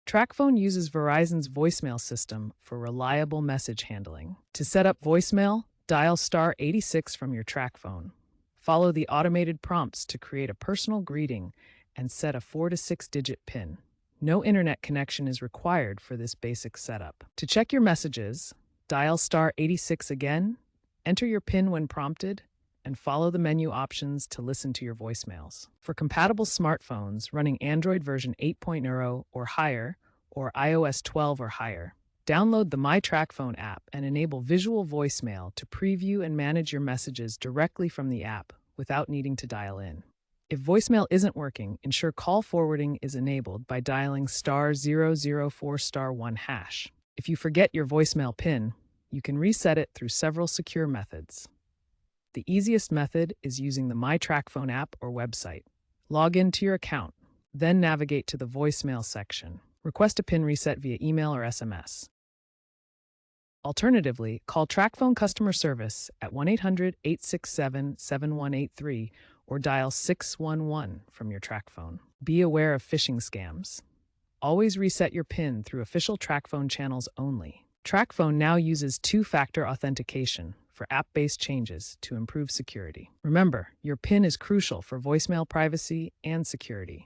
Tracfone uses Verizon's voicemail system for reliable message handling. To set up voicemail, dial star 86 from your Tracfone. Follow the automated prompts to create a personal greeting and set a 4 to 6-digit PIN. No internet connection is required for this basic setup. To check your messages, dial star 86 again, enter your PIN when prompted, and follow the menu options to listen to your voicemails. For compatible smartphones running Android version 8.0 or higher, or iOS 12 or higher, download the My Tracfone app and enable visual voicemail to preview and manage your messages directly from the app without needing to dial in. If voicemail isn't working, ensure call forwarding is enabled by dialing star 004 star 1 hash. If you forget your voicemail PIN, you can reset it through several secure methods. The easiest method is using the My Tracfone app or website. Log into your account, then navigate to the voicemail section. Request a PIN reset via email or SMS. Alternatively, call Tracfone customer service at 1-800-867-7183 or dial 611 from your Tracfone. Be aware of phishing scams. Always reset your PIN through official Tracfone channels only. Tracfone now uses two-factor authentication for app-based changes to improve security. Remember, your PIN is crucial for voicemail privacy and security.